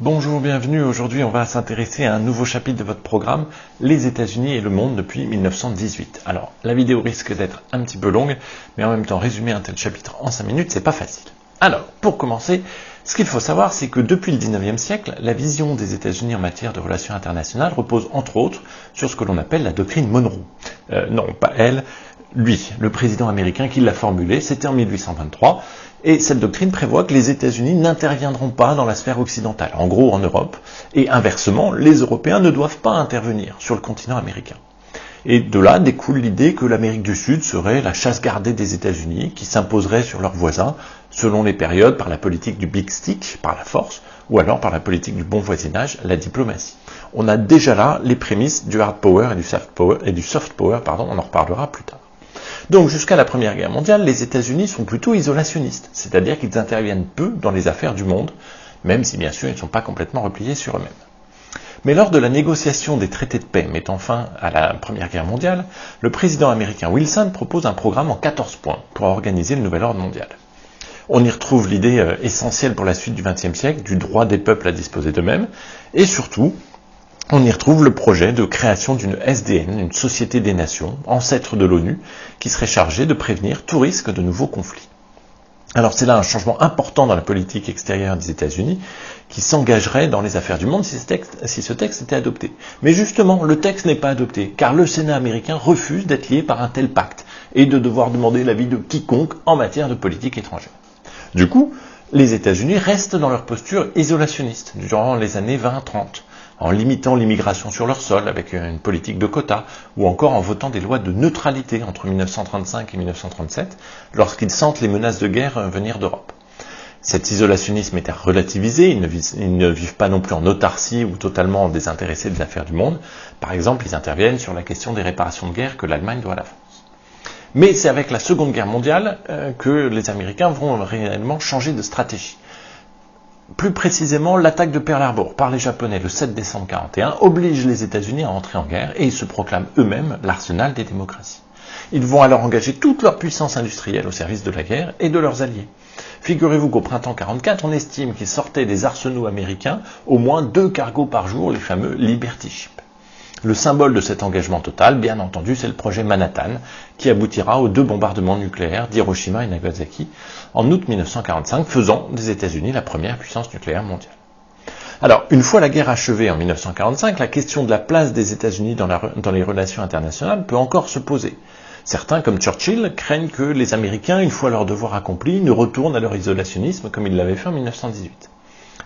Bonjour, bienvenue. Aujourd'hui, on va s'intéresser à un nouveau chapitre de votre programme, les États-Unis et le monde depuis 1918. Alors, la vidéo risque d'être un petit peu longue, mais en même temps, résumer un tel chapitre en 5 minutes, c'est pas facile. Alors, pour commencer, ce qu'il faut savoir, c'est que depuis le 19e siècle, la vision des États-Unis en matière de relations internationales repose entre autres sur ce que l'on appelle la doctrine Monroe. Non, pas elle, lui, le président américain qui l'a formulée, c'était en 1823, et cette doctrine prévoit que les États-Unis n'interviendront pas dans la sphère occidentale, en gros en Europe, et inversement, les Européens ne doivent pas intervenir sur le continent américain. Et de là découle l'idée que l'Amérique du Sud serait la chasse gardée des États-Unis, qui s'imposerait sur leurs voisins, selon les périodes, par la politique du big stick, par la force, ou alors par la politique du bon voisinage, la diplomatie. On a déjà là les prémices du hard power et du soft power, on en reparlera plus tard. Donc jusqu'à la Première Guerre mondiale, les États-Unis sont plutôt isolationnistes, c'est-à-dire qu'ils interviennent peu dans les affaires du monde, même si bien sûr ils ne sont pas complètement repliés sur eux-mêmes. Mais lors de la négociation des traités de paix mettant fin à la Première Guerre mondiale, le président américain Wilson propose un programme en 14 points pour organiser le nouvel ordre mondial. On y retrouve l'idée essentielle pour la suite du XXe siècle du droit des peuples à disposer d'eux-mêmes, et surtout, on y retrouve le projet de création d'une SDN, une Société des Nations, ancêtre de l'ONU, qui serait chargée de prévenir tout risque de nouveaux conflits. Alors c'est là un changement important dans la politique extérieure des États-Unis, qui s'engagerait dans les affaires du monde si ce texte était adopté. Mais justement, le texte n'est pas adopté, car le Sénat américain refuse d'être lié par un tel pacte, et de devoir demander l'avis de quiconque en matière de politique étrangère. Du coup, les États-Unis restent dans leur posture isolationniste durant les années 20-30. En limitant l'immigration sur leur sol avec une politique de quotas, ou encore en votant des lois de neutralité entre 1935 et 1937, lorsqu'ils sentent les menaces de guerre venir d'Europe. Cet isolationnisme est à relativiser, ils ne vivent pas non plus en autarcie ou totalement désintéressés des affaires du monde. Par exemple, ils interviennent sur la question des réparations de guerre que l'Allemagne doit à la France. Mais c'est avec la Seconde Guerre mondiale que les Américains vont réellement changer de stratégie. Plus précisément, l'attaque de Pearl Harbor par les Japonais le 7 décembre 1941 oblige les États-Unis à entrer en guerre et ils se proclament eux-mêmes l'arsenal des démocraties. Ils vont alors engager toute leur puissance industrielle au service de la guerre et de leurs alliés. Figurez-vous qu'au printemps 1944, on estime qu'ils sortaient des arsenaux américains au moins 2 cargos par jour, les fameux Liberty Ships. Le symbole de cet engagement total, bien entendu, c'est le projet Manhattan, qui aboutira aux 2 bombardements nucléaires d'Hiroshima et Nagasaki en août 1945, faisant des États-Unis la première puissance nucléaire mondiale. Alors, une fois la guerre achevée en 1945, la question de la place des États-Unis dans les relations internationales peut encore se poser. Certains, comme Churchill, craignent que les Américains, une fois leur devoir accompli, ne retournent à leur isolationnisme comme ils l'avaient fait en 1918.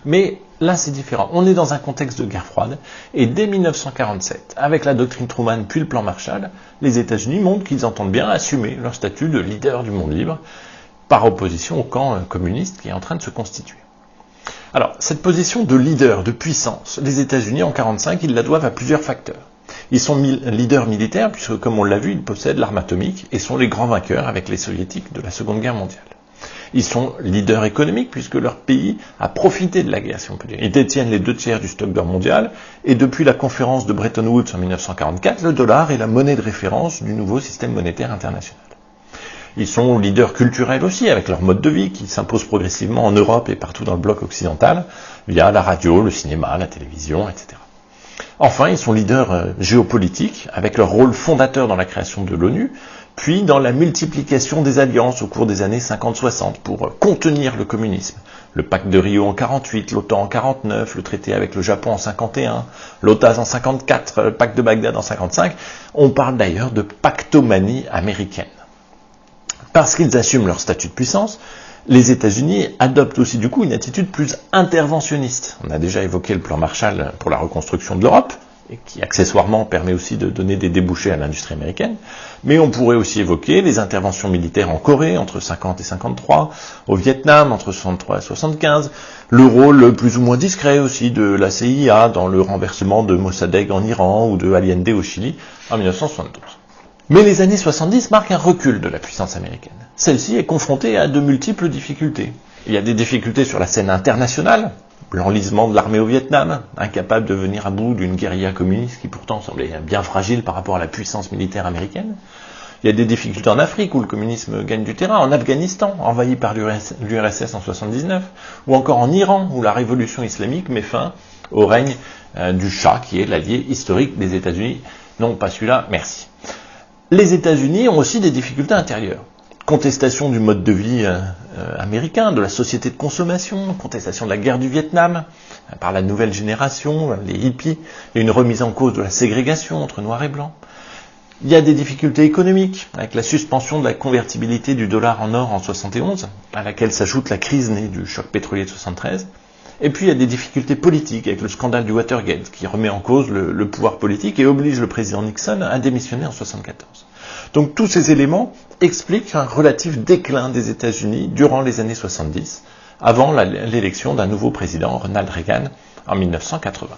Mais là, c'est différent. On est dans un contexte de guerre froide, et dès 1947, avec la doctrine Truman puis le plan Marshall, les États-Unis montrent qu'ils entendent bien assumer leur statut de leader du monde libre, par opposition au camp communiste qui est en train de se constituer. Alors, cette position de leader, de puissance, les États-Unis en 1945, ils la doivent à plusieurs facteurs. Ils sont leaders militaires, puisque comme on l'a vu, ils possèdent l'arme atomique et sont les grands vainqueurs avec les soviétiques de la Seconde Guerre mondiale. Ils sont leaders économiques puisque leur pays a profité de la guerre, si on peut dire. Ils détiennent les 2/3 du stock d'or mondial et depuis la conférence de Bretton Woods en 1944, le dollar est la monnaie de référence du nouveau système monétaire international. Ils sont leaders culturels aussi avec leur mode de vie qui s'impose progressivement en Europe et partout dans le bloc occidental via la radio, le cinéma, la télévision, etc. Enfin, ils sont leaders géopolitiques avec leur rôle fondateur dans la création de l'ONU, puis dans la multiplication des alliances au cours des années 50-60 pour contenir le communisme. Le pacte de Rio en 48, l'OTAN en 49, le traité avec le Japon en 51, l'OTAN en 54, le pacte de Bagdad en 55. On parle d'ailleurs de pactomanie américaine. Parce qu'ils assument leur statut de puissance, les États-Unis adoptent aussi du coup une attitude plus interventionniste. On a déjà évoqué le plan Marshall pour la reconstruction de l'Europe, et qui accessoirement permet aussi de donner des débouchés à l'industrie américaine, mais on pourrait aussi évoquer les interventions militaires en Corée entre 50 et 53, au Vietnam entre 63 et 75, le rôle plus ou moins discret aussi de la CIA dans le renversement de Mossadegh en Iran ou de Allende au Chili en 1972. Mais les années 70 marquent un recul de la puissance américaine. Celle-ci est confrontée à de multiples difficultés. Il y a des difficultés sur la scène internationale, l'enlisement de l'armée au Vietnam, incapable de venir à bout d'une guérilla communiste qui pourtant semblait bien fragile par rapport à la puissance militaire américaine. Il y a des difficultés en Afrique où le communisme gagne du terrain, en Afghanistan, envahi par l'URSS en 79, ou encore en Iran où la révolution islamique met fin au règne du Shah, qui est l'allié historique des États-Unis. Non, pas celui-là, merci. Les États-Unis ont aussi des difficultés intérieures. Contestation du mode de vie américain, de la société de consommation, contestation de la guerre du Vietnam par la nouvelle génération, les hippies, et une remise en cause de la ségrégation entre noirs et blancs. Il y a des difficultés économiques, avec la suspension de la convertibilité du dollar en or en 71, à laquelle s'ajoute la crise née du choc pétrolier de 73. Et puis il y a des difficultés politiques, avec le scandale du Watergate, qui remet en cause le pouvoir politique et oblige le président Nixon à démissionner en 74. Donc tous ces éléments expliquent un relatif déclin des États-Unis durant les années 70, avant l'élection d'un nouveau président, Ronald Reagan, en 1980.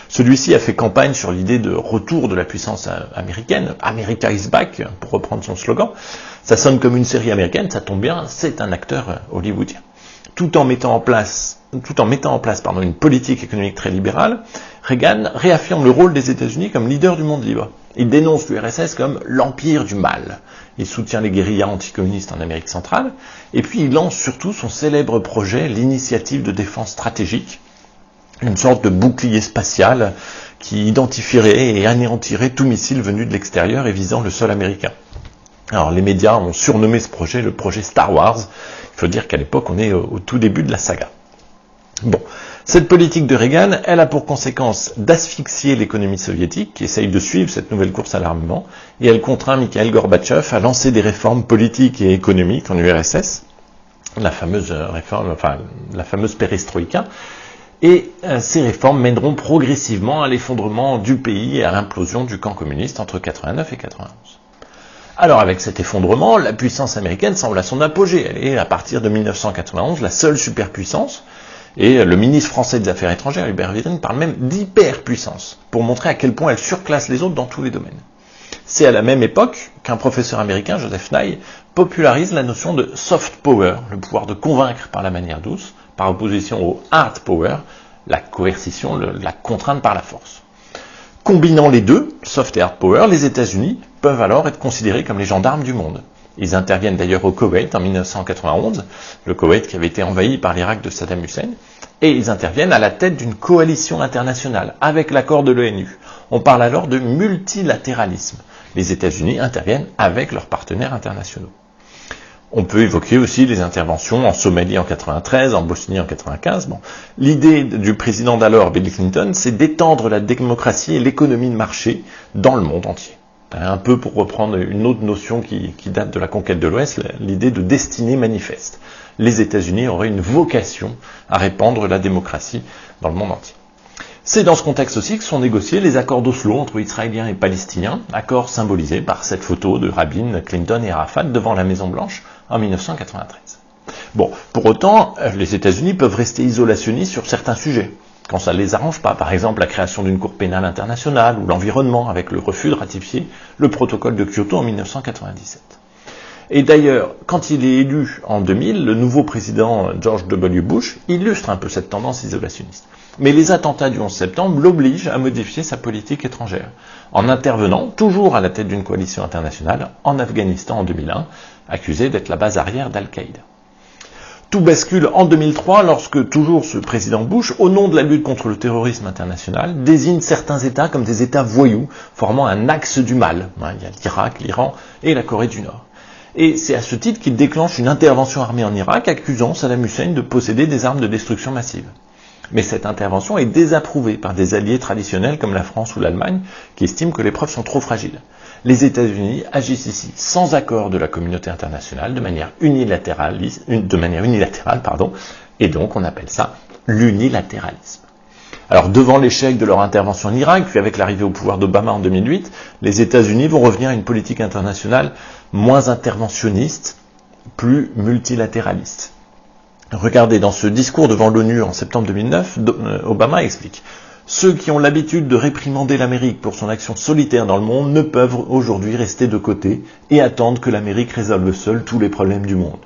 Celui-ci a fait campagne sur l'idée de retour de la puissance américaine, America is back, pour reprendre son slogan. Ça sonne comme une série américaine, ça tombe bien, c'est un acteur hollywoodien. Tout en mettant en place une politique économique très libérale, Reagan réaffirme le rôle des États-Unis comme leader du monde libre. Il dénonce l'URSS comme l'empire du mal. Il soutient les guérillas anticommunistes en Amérique centrale, et puis il lance surtout son célèbre projet, l'initiative de défense stratégique, une sorte de bouclier spatial qui identifierait et anéantirait tout missile venu de l'extérieur et visant le sol américain. Alors les médias ont surnommé ce projet le projet Star Wars. Il faut dire qu'à l'époque on est au tout début de la saga. Bon, cette politique de Reagan, elle a pour conséquence d'asphyxier l'économie soviétique qui essaye de suivre cette nouvelle course à l'armement, et elle contraint Mikhail Gorbatchev à lancer des réformes politiques et économiques en URSS, la fameuse perestroïka. Et ces réformes mèneront progressivement à l'effondrement du pays et à l'implosion du camp communiste entre 89 et 91. Alors avec cet effondrement, la puissance américaine semble à son apogée. Elle est à partir de 1991 la seule superpuissance, et le ministre français des Affaires étrangères, Hubert Védrine, parle même d'hyperpuissance, pour montrer à quel point elle surclasse les autres dans tous les domaines. C'est à la même époque qu'un professeur américain, Joseph Nye, popularise la notion de soft power, le pouvoir de convaincre par la manière douce, par opposition au hard power, la coercition, la contrainte par la force. Combinant les deux, soft et hard power, les États-Unis peuvent alors être considérés comme les gendarmes du monde. Ils interviennent d'ailleurs au Koweït en 1991, le Koweït qui avait été envahi par l'Irak de Saddam Hussein, et ils interviennent à la tête d'une coalition internationale, avec l'accord de l'ONU. On parle alors de multilatéralisme. Les États-Unis interviennent avec leurs partenaires internationaux. On peut évoquer aussi les interventions en Somalie en 93, en Bosnie en 95. Bon. L'idée du président d'alors, Bill Clinton, c'est d'étendre la démocratie et l'économie de marché dans le monde entier. Un peu pour reprendre une autre notion qui date de la conquête de l'Ouest, l'idée de destinée manifeste. Les États-Unis auraient une vocation à répandre la démocratie dans le monde entier. C'est dans ce contexte aussi que sont négociés les accords d'Oslo entre Israéliens et Palestiniens, accords symbolisés par cette photo de Rabin, Clinton et Arafat devant la Maison-Blanche en 1993. Bon, pour autant, les États-Unis peuvent rester isolationnistes sur certains sujets, quand ça ne les arrange pas, par exemple la création d'une Cour pénale internationale ou l'environnement avec le refus de ratifier le protocole de Kyoto en 1997. Et d'ailleurs, quand il est élu en 2000, le nouveau président George W. Bush illustre un peu cette tendance isolationniste. Mais les attentats du 11 septembre l'obligent à modifier sa politique étrangère, en intervenant, toujours à la tête d'une coalition internationale, en Afghanistan en 2001, accusé d'être la base arrière d'Al-Qaïda. Tout bascule en 2003 lorsque, toujours ce président Bush, au nom de la lutte contre le terrorisme international, désigne certains États comme des États voyous, formant un axe du mal. Il y a l'Irak, l'Iran et la Corée du Nord. Et c'est à ce titre qu'il déclenche une intervention armée en Irak, accusant Saddam Hussein de posséder des armes de destruction massive. Mais cette intervention est désapprouvée par des alliés traditionnels comme la France ou l'Allemagne, qui estiment que les preuves sont trop fragiles. Les États-Unis agissent ici sans accord de la communauté internationale, de manière unilatérale, et donc on appelle ça l'unilatéralisme. Alors devant l'échec de leur intervention en Irak, puis avec l'arrivée au pouvoir d'Obama en 2008, les États-Unis vont revenir à une politique internationale moins interventionniste, plus multilatéraliste. Regardez, dans ce discours devant l'ONU en septembre 2009, Obama explique « Ceux qui ont l'habitude de réprimander l'Amérique pour son action solitaire dans le monde ne peuvent aujourd'hui rester de côté et attendre que l'Amérique résolve seule tous les problèmes du monde.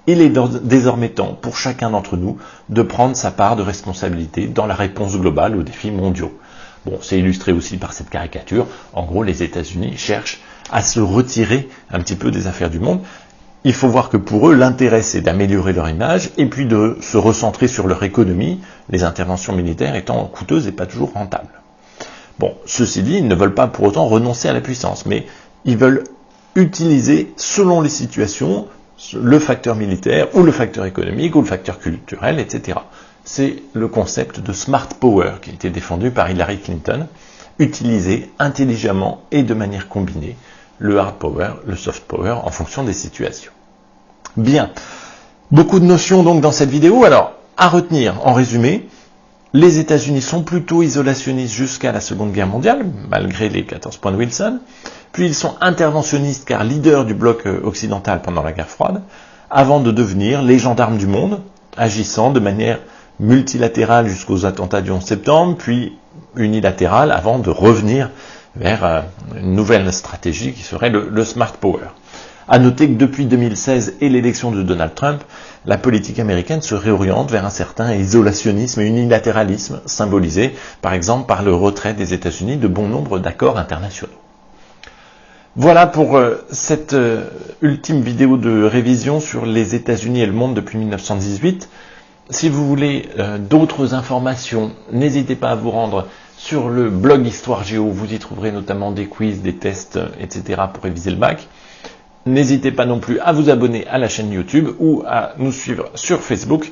Il est désormais temps pour chacun d'entre nous de prendre sa part de responsabilité dans la réponse globale aux défis mondiaux. » Bon, c'est illustré aussi par cette caricature. En gros, les États-Unis cherchent à se retirer un petit peu des affaires du monde. Il faut voir que pour eux, l'intérêt, c'est d'améliorer leur image et puis de se recentrer sur leur économie, les interventions militaires étant coûteuses et pas toujours rentables. Bon, ceci dit, ils ne veulent pas pour autant renoncer à la puissance, mais ils veulent utiliser, selon les situations, le facteur militaire ou le facteur économique ou le facteur culturel, etc. C'est le concept de smart power qui a été défendu par Hillary Clinton, utiliser intelligemment et de manière combinée le hard power, le soft power en fonction des situations. Bien, beaucoup de notions donc dans cette vidéo. Alors, à retenir en résumé, les États-Unis sont plutôt isolationnistes jusqu'à la Seconde Guerre mondiale, malgré les 14 points de Wilson. Puis ils sont interventionnistes car leaders du bloc occidental pendant la guerre froide, avant de devenir les gendarmes du monde, agissant de manière multilatérale jusqu'aux attentats du 11 septembre, puis unilatérale avant de revenir vers une nouvelle stratégie qui serait le smart power. À noter que depuis 2016 et l'élection de Donald Trump, la politique américaine se réoriente vers un certain isolationnisme et unilatéralisme, symbolisé par exemple par le retrait des États-Unis de bon nombre d'accords internationaux. Voilà pour cette ultime vidéo de révision sur les États-Unis et le monde depuis 1918. Si vous voulez d'autres informations, n'hésitez pas à vous rendre sur le blog Histoire Géo. Vous y trouverez notamment des quiz, des tests, etc. pour réviser le bac. N'hésitez pas non plus à vous abonner à la chaîne YouTube ou à nous suivre sur Facebook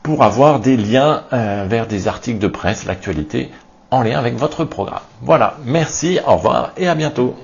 pour avoir des liens vers des articles de presse, l'actualité, en lien avec votre programme. Voilà, merci, au revoir et à bientôt.